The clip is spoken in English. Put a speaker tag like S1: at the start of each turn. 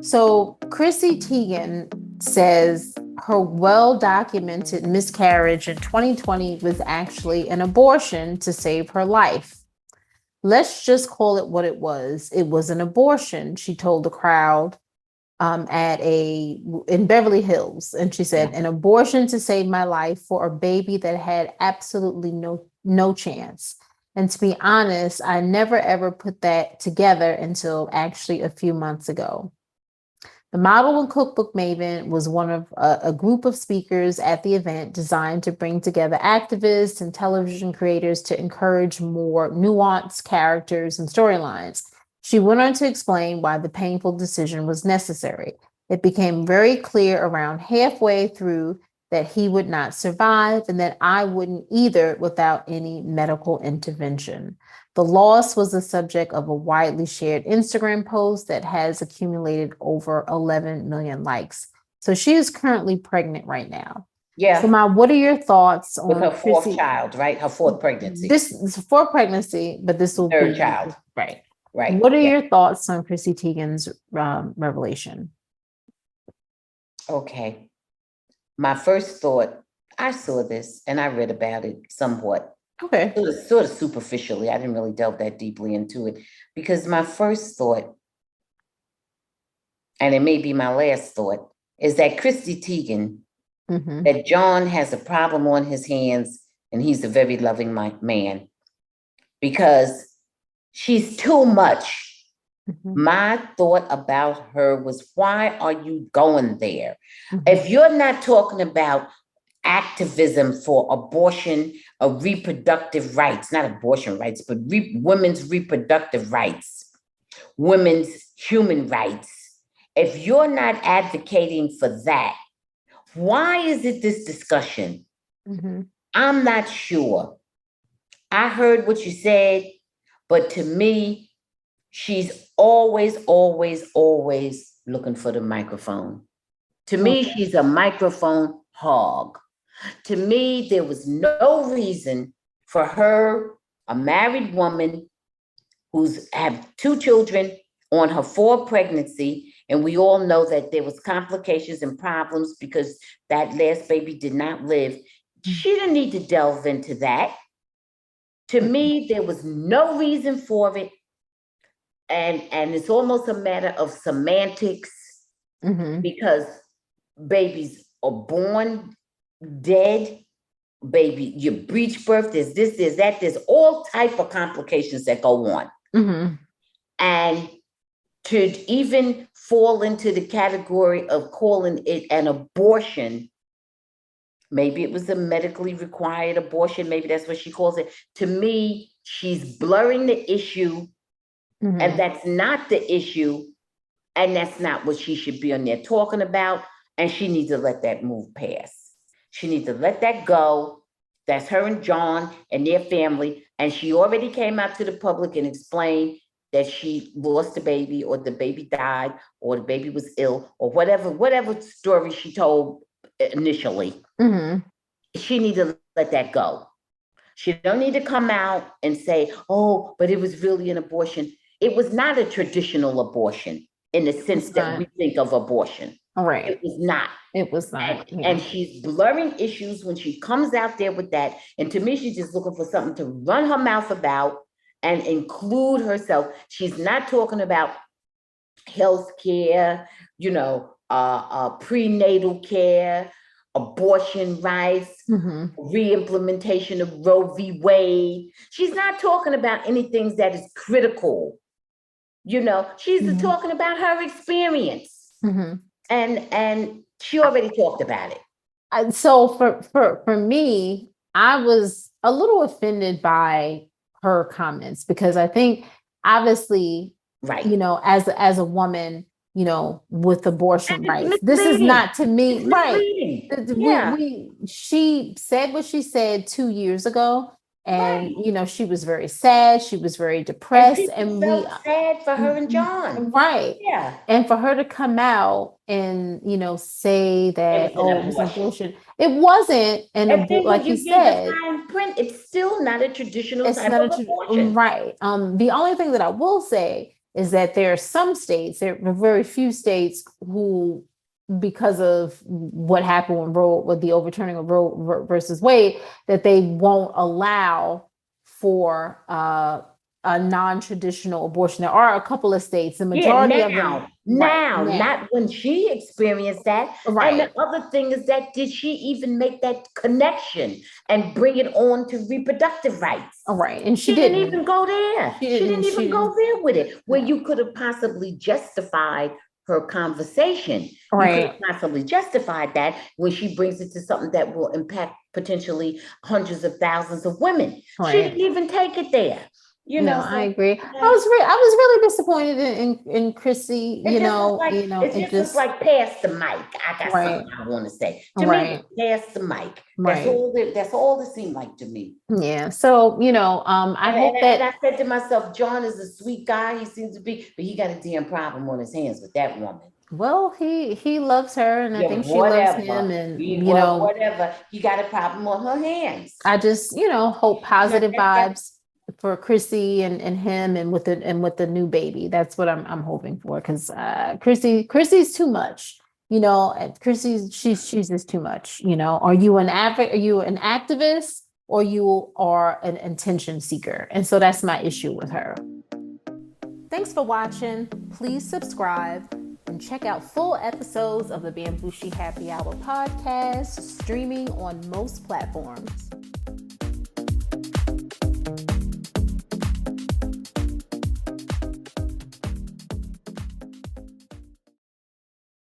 S1: So Chrissy Teigen says her well-documented miscarriage in 2020 was actually an abortion to save her life. Let's just call it what it was. It was an abortion, she told the crowd in Beverly Hills, and she said,
S2: Yeah.
S1: an abortion to save my life for a baby that had absolutely no chance. And to be honest, I never ever put that together until actually a few months ago. The model and cookbook maven was one of a group of speakers at the event designed to bring together activists and television creators to encourage more nuanced characters and storylines. She went on to explain why the painful decision was necessary. It became very clear around halfway through that he would not survive and that I wouldn't either without any medical intervention. The loss was the subject of a widely shared Instagram post that has accumulated over 11 million likes. So she is currently pregnant right now. So,
S2: Yeah.
S1: what are your thoughts
S2: With
S1: on
S2: her fourth
S1: Chrissy?
S2: child, right? Her fourth pregnancy.
S1: This is for pregnancy, but this will
S2: Third
S1: be
S2: child.
S1: right.
S2: Right.
S1: What are
S2: Yeah.
S1: your thoughts on Chrissy Teigen's revelation?
S2: Okay. My first thought, I saw this and I read about it somewhat,
S1: Okay.
S2: sort of superficially. I didn't really delve that deeply into it because my first thought, and it may be my last thought, is that Chrissy Teigen,
S1: Mm-hmm.
S2: that John has a problem on his hands and he's a very loving man because she's too much.
S1: Mm-hmm.
S2: My thought about her was, why are you going there?
S1: Mm-hmm.
S2: If you're not talking about activism for abortion or reproductive rights, not abortion rights, but women's reproductive rights, women's human rights, if you're not advocating for that, why is it this discussion?
S1: Mm-hmm.
S2: I'm not sure. I heard what you said, but to me, she's always looking for the microphone. To me, she's a microphone hog. To me, there was no reason for her, a married woman who's have two children on her fourth pregnancy, and we all know that there was complications and problems because that last baby did not live. She didn't need to delve into that. To me, there was no reason for it. And it's almost a matter of semantics because babies are born dead, baby, you breech birth, there's this, there's that, there's all type of complications that go on. And to even fall into the category of calling it an abortion, maybe it was a medically required abortion, maybe that's what she calls it. To me, she's blurring the issue. And that's not the issue. And that's not what she should be on there talking about. And she needs to let that move pass. She needs to let that go. That's her and John and their family. And she already came out to the public and explained that she lost the baby or the baby died or the baby was ill or whatever story she told initially. She needs to let that go. She don't need to come out and say, oh, but it was really an abortion. It was not a traditional abortion in the sense that we think of abortion.
S1: Right.
S2: It was not.
S1: It was not.
S2: And she's blurring issues when she comes out there with that. And to me, she's just looking for something to run her mouth about and include herself. She's not talking about health care, prenatal care, abortion rights, re-implementation of Roe v. Wade. She's not talking about anything that is critical. She's talking about her experience. And she already talked about it.
S1: So for me, I was a little offended by her comments because I think obviously,
S2: right,
S1: as a woman, with abortion rights, this is not to me right.
S2: Yeah.
S1: She said what she said 2 years ago. And she was very sad. She was very depressed, and
S2: we felt sad for her and John,
S1: right?
S2: Yeah,
S1: and for her to come out and say that
S2: it was an
S1: abortion, it wasn't an abortion, like you said.
S2: Fine print, it's still not a traditional
S1: It's
S2: type
S1: not
S2: of abortion,
S1: right. The only thing that I will say is that there are some states, there are very few states who, because of what happened with the overturning of Roe versus Wade, that they won't allow for a non-traditional abortion. There are a couple of states, the majority of them.
S2: Now, not when she experienced that.
S1: Right.
S2: And the other thing is that, did she even make that connection and bring it on to reproductive rights?
S1: Right. And
S2: she didn't even go there.
S1: She
S2: didn't even go there with it, where you could have possibly justified her conversation.
S1: Right.
S2: You could have possibly justified that when she brings it to something that will impact potentially hundreds of thousands of women.
S1: Right.
S2: She didn't even take it there.
S1: I agree. I was really disappointed in Chrissy.
S2: It just was like pass the mic. I got something I want to say. To me, pass the mic. That's all it seemed like to me.
S1: Yeah. So I hope that.
S2: And I said to myself, John is a sweet guy. He seems to be, but he got a damn problem on his hands with that woman.
S1: Well, he loves her, and I think she loves him, and
S2: whatever. He got a problem on her hands.
S1: I just hope positive vibes for Chrissy and him, and with the new baby. That's what I'm hoping for, because Chrissy's too much. Chrissy's she's just too much. Are you an activist, or you are an attention seeker? And so that's my issue with her. Thanks for watching. Please subscribe and check out full episodes of the Bamgboshe Happy Hour podcast, streaming on most platforms.